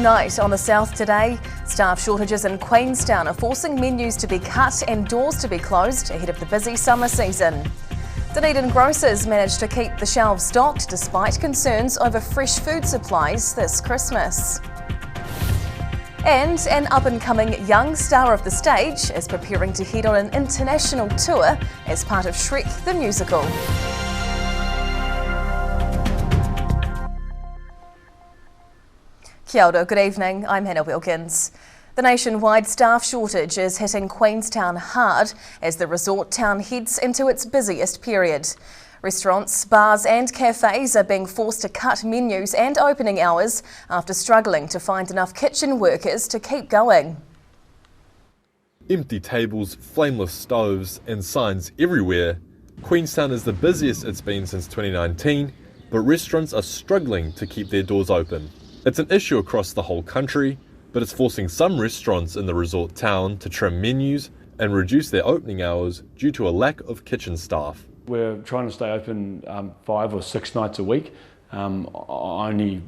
Tonight on the South Today, staff shortages in Queenstown are forcing menus to be cut and doors to be closed ahead of the busy summer season. Dunedin grocers managed to keep the shelves stocked despite concerns over fresh food supplies this Christmas. And an up-and-coming young star of the stage is preparing to head on an international tour as part of Shrek the Musical. Kia ora, good evening, I'm Hannah Wilkins. The nationwide staff shortage is hitting Queenstown hard as the resort town heads into its busiest period. Restaurants, bars and cafes are being forced to cut menus and opening hours after struggling to find enough kitchen workers to keep going. Empty tables, flameless stoves and signs everywhere. Queenstown is the busiest it's been since 2019, but restaurants are struggling to keep their doors open. It's an issue across the whole country, but it's forcing some restaurants in the resort town to trim menus and reduce their opening hours due to a lack of kitchen staff. We're trying to stay open 5 or 6 nights a week, only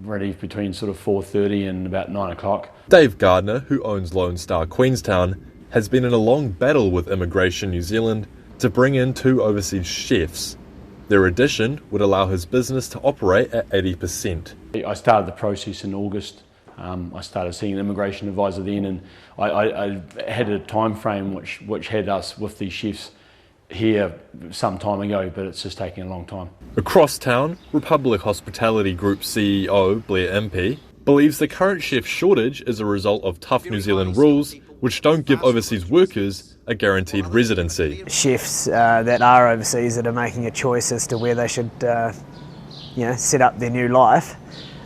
ready between sort of 4:30 and about 9 o'clock. Dave Gardner, who owns Lone Star Queenstown, has been in a long battle with Immigration New Zealand to bring in 2 overseas chefs. Their addition would allow his business to operate at 80%. I started the process in August. I started seeing an immigration advisor then, and I had a time frame which had us with these chefs here some time ago, but it's just taking a long time. Across town, Republic Hospitality Group CEO Blair Impey believes the current chef shortage is a result of tough New Zealand rules which don't give overseas workers a guaranteed residency. Chefs that are overseas that are making a choice as to where they should set up their new life,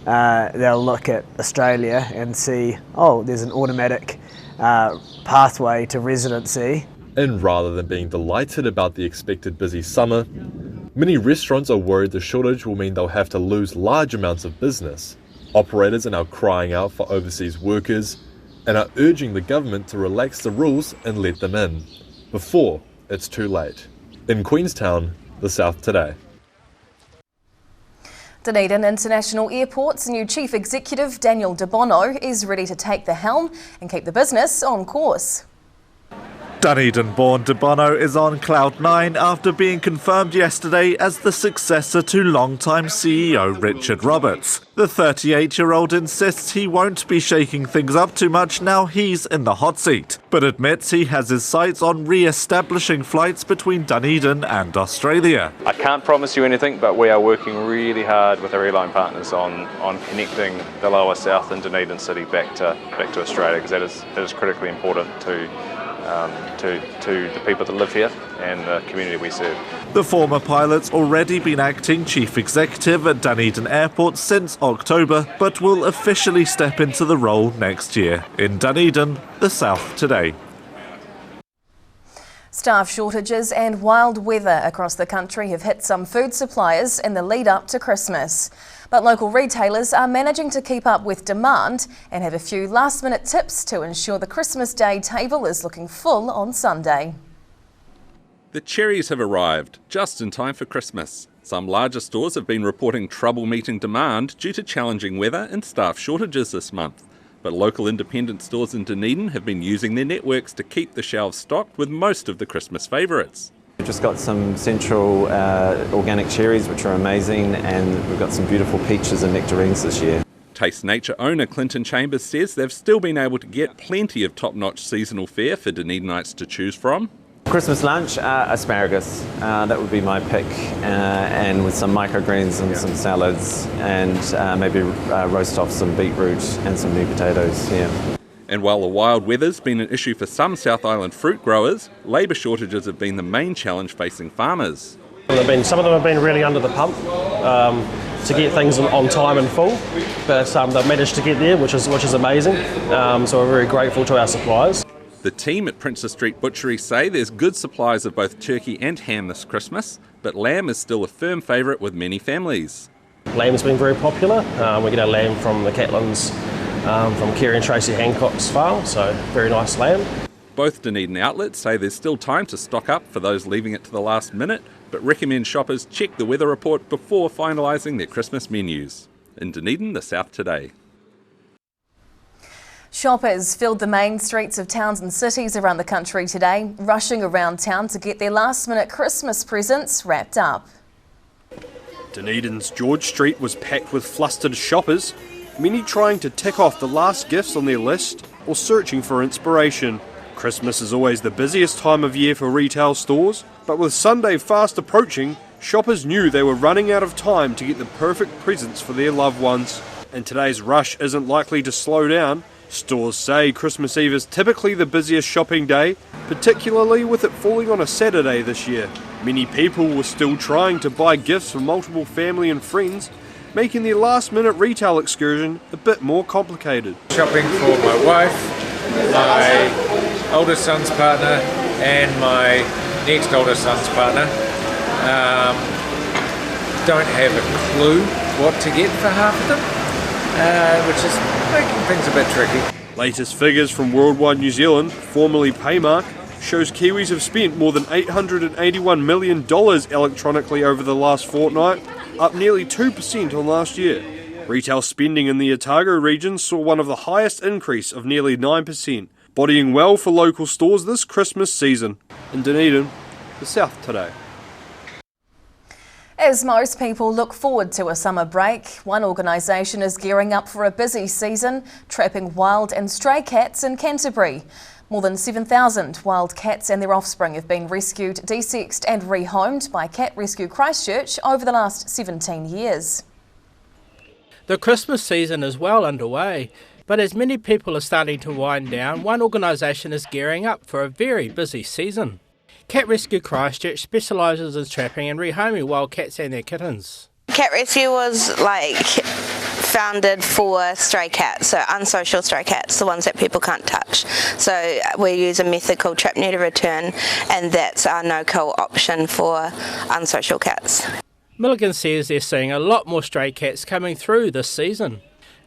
they'll look at Australia and see, oh, there's an automatic pathway to residency. And rather than being delighted about the expected busy summer, many restaurants are worried the shortage will mean they'll have to lose large amounts of business. Operators are now crying out for overseas workers and are urging the government to relax the rules and let them in, before it's too late. In Queenstown, the South Today. Dunedin International Airport's new Chief Executive Daniel De Bono is ready to take the helm and keep the business on course. Dunedin-born De Bono is on cloud 9 after being confirmed yesterday as the successor to longtime CEO Richard Roberts. The 38-year-old insists he won't be shaking things up too much now he's in the hot seat, but admits he has his sights on re-establishing flights between Dunedin and Australia. I can't promise you anything, but we are working really hard with our airline partners on connecting the lower south and Dunedin city back to Australia, because that is critically important to the people that live here and the community we serve. The former pilot's already been acting chief executive at Dunedin Airport since October, but will officially step into the role next year. In Dunedin, the South Today. Staff shortages and wild weather across the country have hit some food suppliers in the lead up to Christmas. But local retailers are managing to keep up with demand and have a few last-minute tips to ensure the Christmas Day table is looking full on Sunday. The cherries have arrived just in time for Christmas. Some larger stores have been reporting trouble meeting demand due to challenging weather and staff shortages this month. But local independent stores in Dunedin have been using their networks to keep the shelves stocked with most of the Christmas favourites. We've just got some central organic cherries which are amazing, and we've got some beautiful peaches and nectarines this year. Taste Nature owner Clinton Chambers says they've still been able to get plenty of top-notch seasonal fare for Dunedinites to choose from. Christmas lunch, asparagus, that would be my pick, and with some microgreens and some salads, and maybe roast off some beetroot and some new potatoes. And while the wild weather's been an issue for some South Island fruit growers, labour shortages have been the main challenge facing farmers. Some of them have been really under the pump to get things on time and full, but they've managed to get there, which is amazing. So we're very grateful to our suppliers. The team at Princess Street Butchery say there's good supplies of both turkey and ham this Christmas, but lamb is still a firm favourite with many families. Lamb's been very popular. We get our lamb from the Catlins, from Kerry and Tracy Hancock's farm, so very nice lamb. Both Dunedin outlets say there's still time to stock up for those leaving it to the last minute, but recommend shoppers check the weather report before finalising their Christmas menus. In Dunedin, the South Today. Shoppers filled the main streets of towns and cities around the country today, rushing around town to get their last-minute Christmas presents wrapped up. Dunedin's George Street was packed with flustered shoppers, many trying to tick off the last gifts on their list or searching for inspiration. Christmas is always the busiest time of year for retail stores, but with Sunday fast approaching, shoppers knew they were running out of time to get the perfect presents for their loved ones. And today's rush isn't likely to slow down. Stores say Christmas Eve is typically the busiest shopping day, particularly with it falling on a Saturday this year. Many people were still trying to buy gifts for multiple family and friends, making their last-minute retail excursion a bit more complicated. Shopping for my wife, my oldest son's partner and my next oldest son's partner. Don't have a clue what to get for half of them, which is making things a bit tricky. Latest figures from Worldwide New Zealand, formerly Paymark, shows Kiwis have spent more than $881 million electronically over the last fortnight, up nearly 2% on last year. Retail spending in the Otago region saw one of the highest increase of nearly 9%, bodying well for local stores this Christmas season. In Dunedin, the South today. As most people look forward to a summer break, one organisation is gearing up for a busy season, trapping wild and stray cats in Canterbury. More than 7,000 wild cats and their offspring have been rescued, desexed and rehomed by Cat Rescue Christchurch over the last 17 years. The Christmas season is well underway, but as many people are starting to wind down, one organisation is gearing up for a very busy season. Cat Rescue Christchurch specialises in trapping and rehoming wild cats and their kittens. Cat Rescue was founded for stray cats, so unsocial stray cats, the ones that people can't touch. So we use a method called trap, neuter, return, and that's our no-kill option for unsocial cats. Milligan says they're seeing a lot more stray cats coming through this season.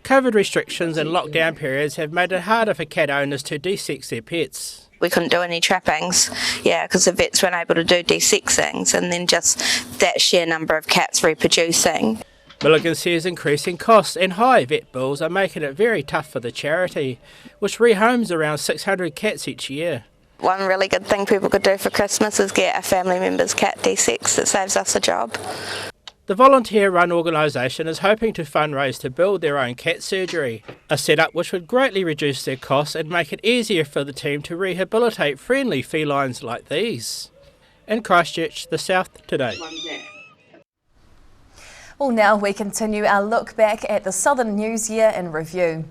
COVID restrictions and lockdown periods have made it harder for cat owners to desex their pets. We couldn't do any trappings, because the vets weren't able to do desexings, and then just that sheer number of cats reproducing. Milligan says increasing costs and high vet bills are making it very tough for the charity, which rehomes around 600 cats each year. One really good thing people could do for Christmas is get a family member's cat desexed. It saves us a job. The volunteer-run organisation is hoping to fundraise to build their own cat surgery, a setup which would greatly reduce their costs and make it easier for the team to rehabilitate friendly felines like these. In Christchurch, the South today. Well, now we continue our look back at the Southern News Year in review.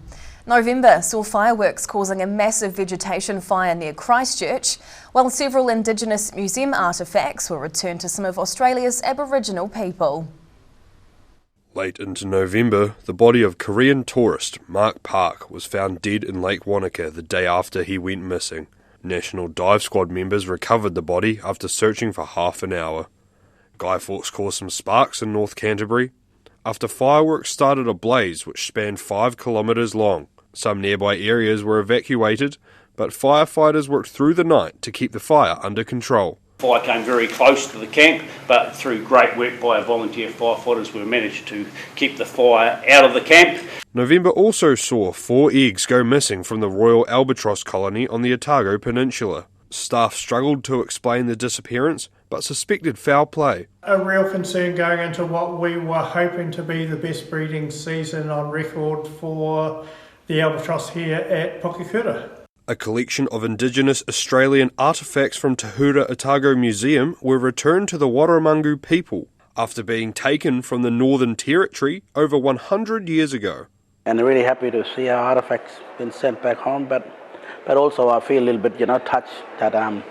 November saw fireworks causing a massive vegetation fire near Christchurch, while several Indigenous museum artefacts were returned to some of Australia's Aboriginal people. Late into November, the body of Korean tourist Mark Park was found dead in Lake Wanaka the day after he went missing. National Dive Squad members recovered the body after searching for half an hour. Guy Fawkes caused some sparks in North Canterbury after fireworks started a blaze which spanned 5 kilometres long. Some nearby areas were evacuated, but firefighters worked through the night to keep the fire under control. Fire came very close to the camp, but through great work by our volunteer firefighters we managed to keep the fire out of the camp. November also saw 4 eggs go missing from the Royal Albatross colony on the Otago Peninsula. Staff struggled to explain the disappearance, but suspected foul play. A real concern going into what we were hoping to be the best breeding season on record for the albatross here at Pukekura. A collection of Indigenous Australian artefacts from Tahura Otago Museum were returned to the Warramungu people after being taken from the Northern Territory over 100 years ago. And really happy to see our artefacts being sent back home, but also I feel a little bit, touched that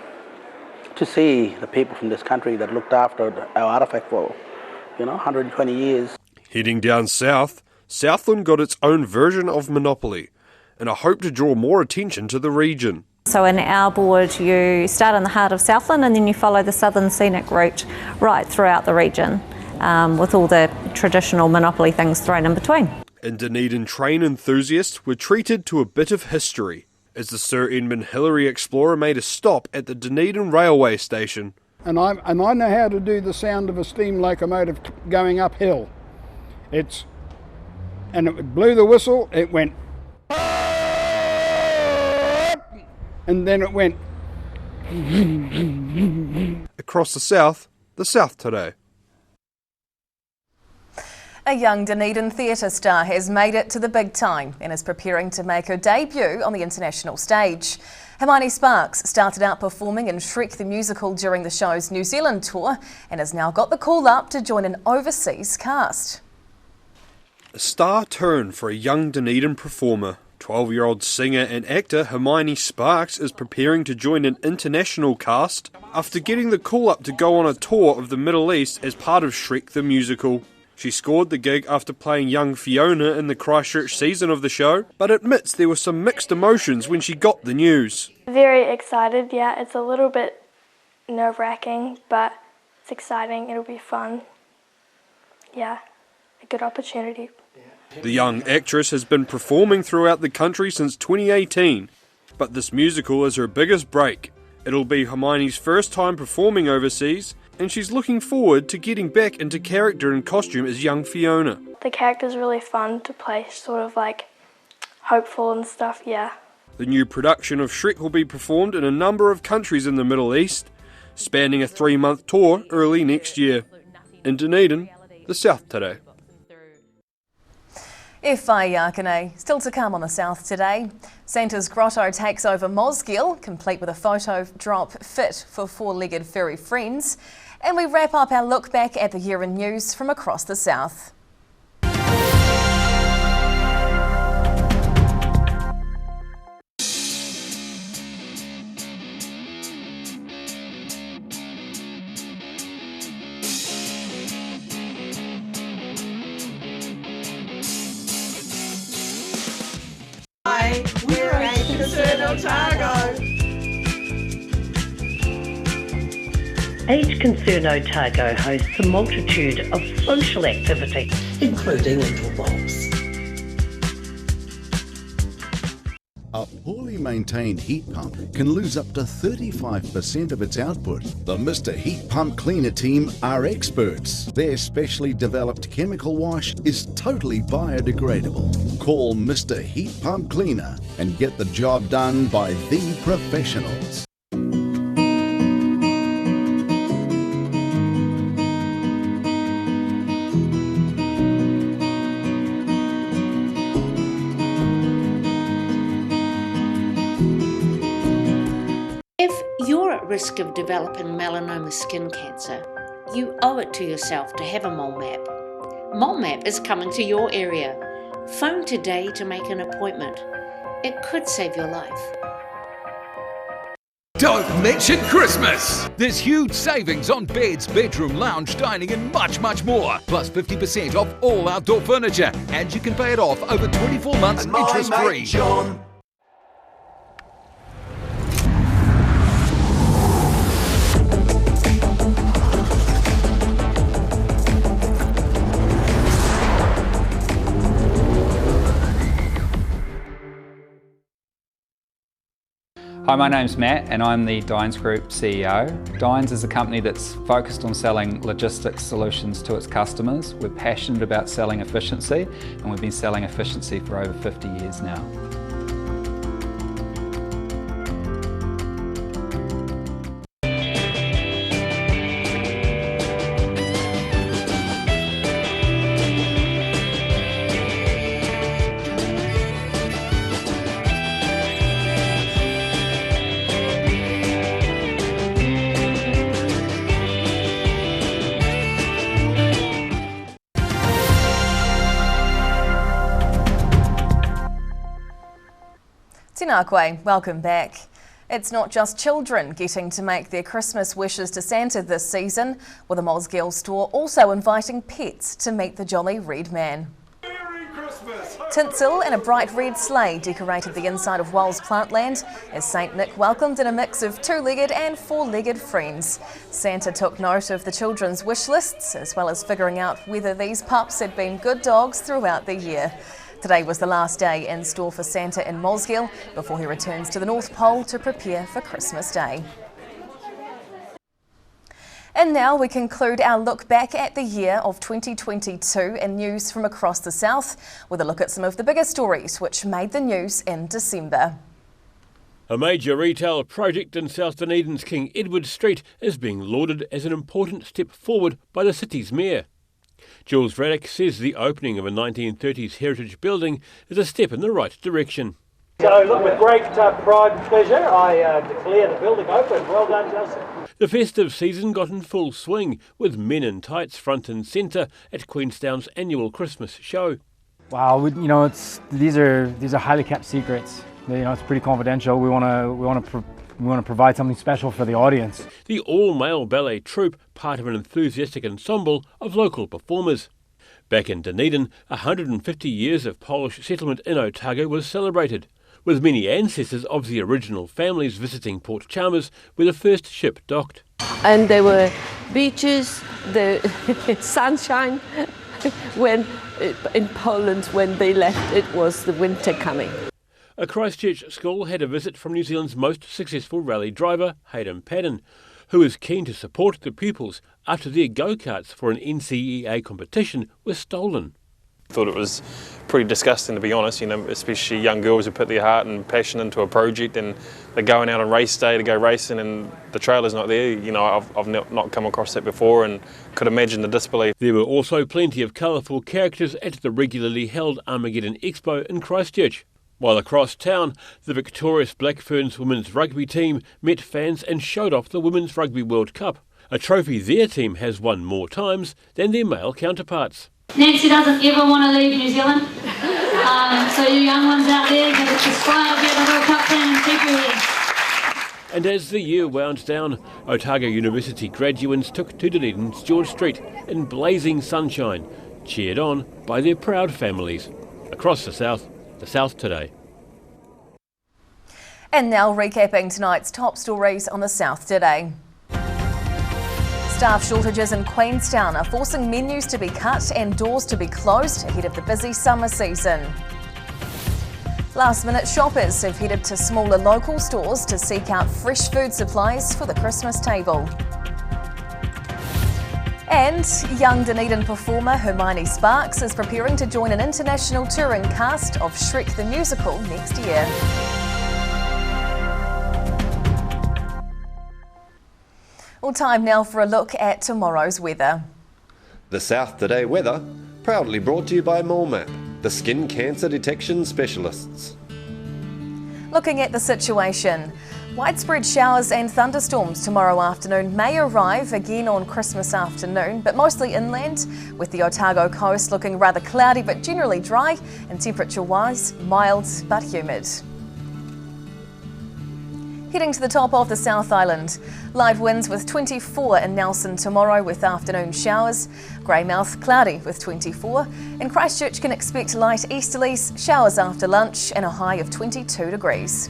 to see the people from this country that looked after our artefact for, 120 years. Heading down south, Southland got its own version of Monopoly, and I hope to draw more attention to the region. So in our board, you start in the heart of Southland and then you follow the Southern Scenic Route right throughout the region, with all the traditional Monopoly things thrown in between. And Dunedin train enthusiasts were treated to a bit of history, as the Sir Edmund Hillary Explorer made a stop at the Dunedin railway station. And I know how to do the sound of a steam locomotive going uphill. And it blew the whistle, it went, and then it went. Across the South today. A young Dunedin theatre star has made it to the big time and is preparing to make her debut on the international stage. Hermione Sparks started out performing in Shrek the Musical during the show's New Zealand tour and has now got the call up to join an overseas cast. A star turn for a young Dunedin performer. 12-year-old singer and actor Hermione Sparks is preparing to join an international cast after getting the call up to go on a tour of the Middle East as part of Shrek the Musical. She scored the gig after playing young Fiona in the Christchurch season of the show, but admits there were some mixed emotions when she got the news. Very excited, yeah. It's a little bit nerve-wracking, but it's exciting. It'll be fun. Yeah, a good opportunity. The young actress has been performing throughout the country since 2018, but this musical is her biggest break. It'll be Hermione's first time performing overseas, and she's looking forward to getting back into character and costume as young Fiona. The character's really fun to play, sort of like hopeful and stuff, yeah. The new production of Shrek will be performed in a number of countries in the Middle East, spanning a 3-month tour early next year. In Dunedin, the South today. Whai Yakane, still to come on the South today. Santa's Grotto takes over Mosgiel, complete with a photo drop fit for 4-legged furry friends. And we wrap up our look back at the year in news from across the South. We're a concerned Otago. Age Concern Otago hosts a multitude of social activities, including indoor bowls. A poorly maintained heat pump can lose up to 35% of its output. The Mr. Heat Pump Cleaner team are experts. Their specially developed chemical wash is totally biodegradable. Call Mr. Heat Pump Cleaner and get the job done by the professionals. Risk of developing melanoma skin cancer, you owe it to yourself to have a mole map. Mole map is coming to your area. Phone today to make an appointment. It could save your life. Don't mention Christmas! There's huge savings on beds, bedroom, lounge, dining and much more. Plus 50% off all outdoor furniture, and you can pay it off over 24 months interest-free. Hi, my name's Matt and I'm the Dines Group CEO. Dines is a company that's focused on selling logistics solutions to its customers. We're passionate about selling efficiency and we've been selling efficiency for over 50 years now. Tēnā koe, welcome back. It's not just children getting to make their Christmas wishes to Santa this season, with a Mosgiel store also inviting pets to meet the jolly red man. Tinsel and a bright red sleigh decorated the inside of Wells Plantland as St Nick welcomed in a mix of 2-legged and 4-legged friends. Santa took note of the children's wish lists as well as figuring out whether these pups had been good dogs throughout the year. Today was the last day in store for Santa in Mosgiel before he returns to the North Pole to prepare for Christmas Day. And now we conclude our look back at the year of 2022 in news from across the South with a look at some of the bigger stories which made the news in December. A major retail project in South Dunedin's King Edward Street is being lauded as an important step forward by the city's mayor. Jules Raddick says the opening of a 1930s heritage building is a step in the right direction. So look, with great pride and pleasure, I declare the building open. Well done, Justin. The festive season got in full swing, with men in tights front and centre at Queenstown's annual Christmas show. Wow, these are highly kept secrets. It's pretty confidential. We want to provide something special for the audience. The all-male ballet troupe, part of an enthusiastic ensemble of local performers. Back in Dunedin, 150 years of Polish settlement in Otago was celebrated, with many ancestors of the original families visiting Port Chalmers, where the first ship docked. And there were beaches, the sunshine. When in Poland, when they left, it was the winter coming. A Christchurch school had a visit from New Zealand's most successful rally driver, Hayden Padden, who is keen to support the pupils after their go-karts for an NCEA competition were stolen. Thought it was pretty disgusting, to be honest, especially young girls who put their heart and passion into a project and they're going out on race day to go racing and the trailer's not there. I've not come across that before and could imagine the disbelief. There were also plenty of colourful characters at the regularly held Armageddon Expo in Christchurch. While across town, the victorious Black Ferns women's rugby team met fans and showed off the Women's Rugby World Cup, a trophy their team has won more times than their male counterparts. Nancy doesn't ever want to leave New Zealand, so you young ones out there, aspire to be at the World Cup team and keep your heads. And as the year wound down, Otago University graduates took to Dunedin's George Street in blazing sunshine, cheered on by their proud families. Across the South today. And now recapping tonight's top stories on the South today. Staff shortages in Queenstown are forcing menus to be cut and doors to be closed ahead of the busy summer season. Last-minute shoppers have headed to smaller local stores to seek out fresh food supplies for the Christmas table. And young Dunedin performer Hermione Sparks is preparing to join an international touring cast of Shrek the Musical next year. Well, time now for a look at tomorrow's weather. The South Today weather, proudly brought to you by MoleMap, the skin cancer detection specialists. Looking at the situation, widespread showers and thunderstorms tomorrow afternoon may arrive again on Christmas afternoon, but mostly inland, with the Otago coast looking rather cloudy but generally dry, and temperature-wise, mild but humid. Heading to the top of the South Island, light winds with 24 in Nelson tomorrow with afternoon showers, Greymouth cloudy with 24, and Christchurch can expect light easterlies, showers after lunch and a high of 22 degrees.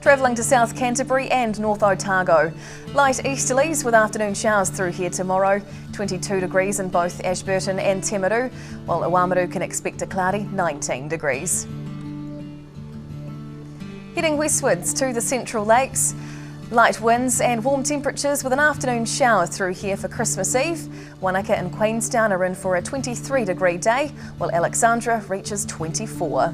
Travelling to South Canterbury and North Otago, light easterlies with afternoon showers through here tomorrow, 22 degrees in both Ashburton and Timaru, while Oamaru can expect a cloudy 19 degrees. Heading westwards to the Central Lakes, light winds and warm temperatures with an afternoon shower through here for Christmas Eve. Wanaka and Queenstown are in for a 23-degree day, while Alexandra reaches 24.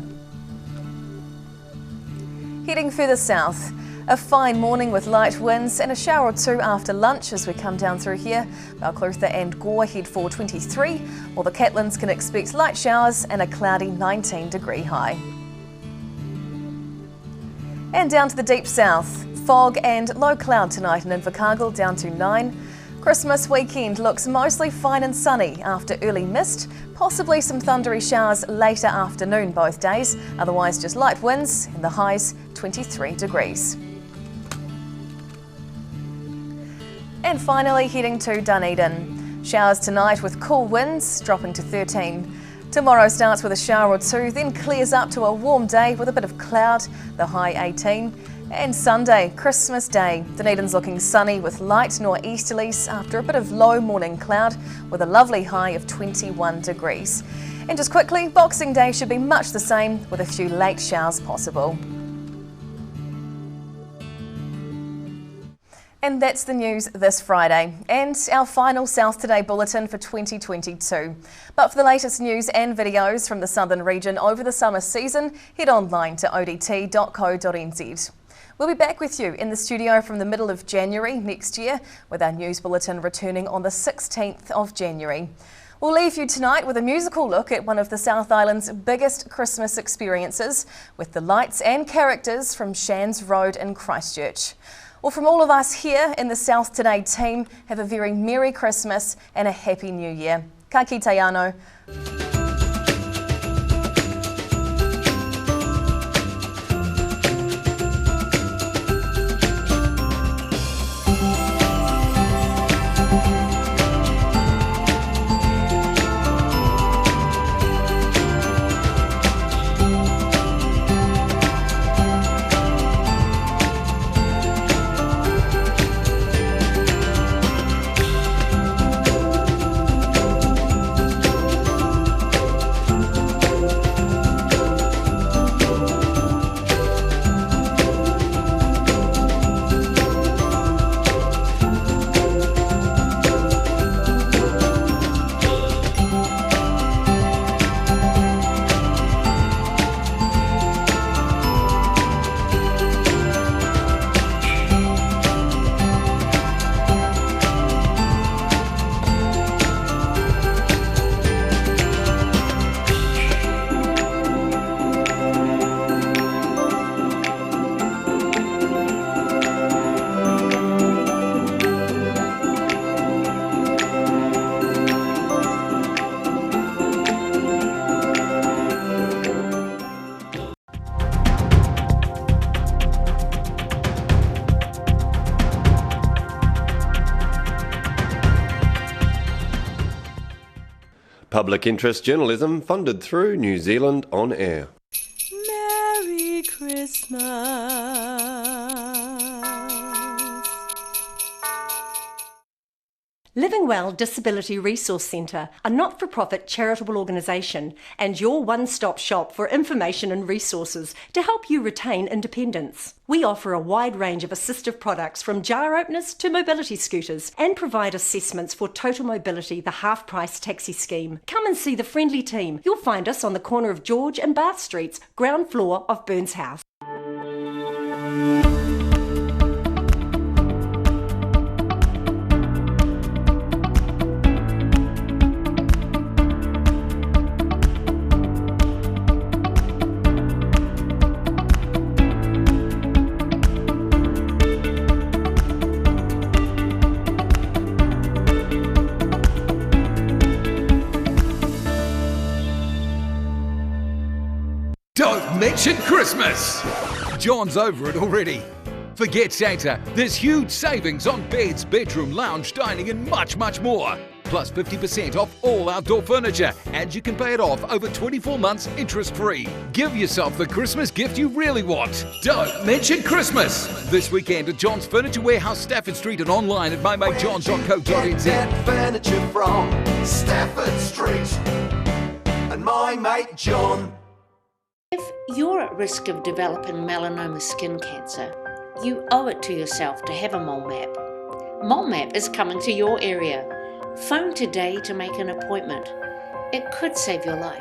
Heading further south, a fine morning with light winds and a shower or two after lunch as we come down through here. Balclutha and Gore head for 23, while the Catlins can expect light showers and a cloudy 19-degree high. And down to the deep south, fog and low cloud tonight in Invercargill down to 9. Christmas weekend looks mostly fine and sunny after early mist, possibly some thundery showers later afternoon both days, otherwise just light winds and the highs 23 degrees. And finally heading to Dunedin. Showers tonight with cool winds dropping to 13. Tomorrow starts with a shower or two, then clears up to a warm day with a bit of cloud, the high 18. And Sunday, Christmas Day, Dunedin's looking sunny with light nor'easterlies after a bit of low morning cloud with a lovely high of 21 degrees. And just quickly, Boxing Day should be much the same with a few late showers possible. And that's the news this Friday, and our final South Today bulletin for 2022. But for the latest news and videos from the southern region over the summer season, head online to odt.co.nz. We'll be back with you in the studio from the middle of January next year, with our news bulletin returning on the 16th of January. We'll leave you tonight with a musical look at one of the South Island's biggest Christmas experiences, with the lights and characters from Shands Road in Christchurch. Well, from all of us here in the South Today team, have a very Merry Christmas and a Happy New Year. Ka kite anō. Public interest journalism funded through New Zealand On Air. Merry Christmas. Living Well Disability Resource Centre, a not-for-profit charitable organisation and your one-stop shop for information and resources to help you retain independence. We offer a wide range of assistive products from jar openers to mobility scooters and provide assessments for Total Mobility, the half-price taxi scheme. Come and see the friendly team. You'll find us on the corner of George and Bath Streets, ground floor of Burns House. Don't mention Christmas! John's over it already. Forget Santa, there's huge savings on beds, bedroom, lounge, dining and much, much more. Plus 50% off all outdoor furniture, and you can pay it off over 24 months interest-free. Give yourself the Christmas gift you really want. Don't mention Christmas! This weekend at John's Furniture Warehouse, Stafford Street, and online at mymatejohn.co.nz. Get furniture from Stafford Street and my mate John. If you're at risk of developing melanoma skin cancer, you owe it to yourself to have a mole map. Mole map is coming to your area. Phone today to make an appointment. It could save your life.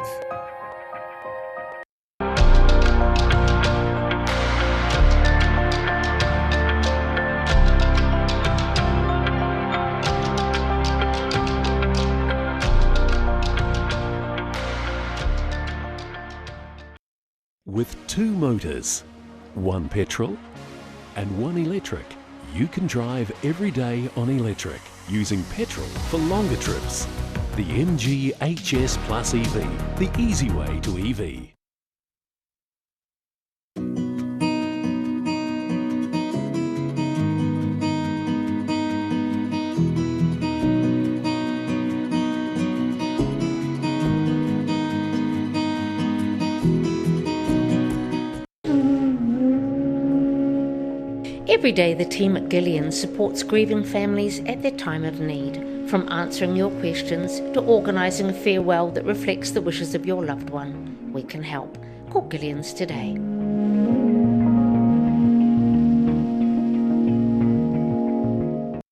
With 2 motors, 1 petrol and 1 electric, you can drive every day on electric, using petrol for longer trips. The MG HS Plus EV, the easy way to EV. Every day the team at Gillian supports grieving families at their time of need, from answering your questions to organising a farewell that reflects the wishes of your loved one. We can help. Call Gillian's today.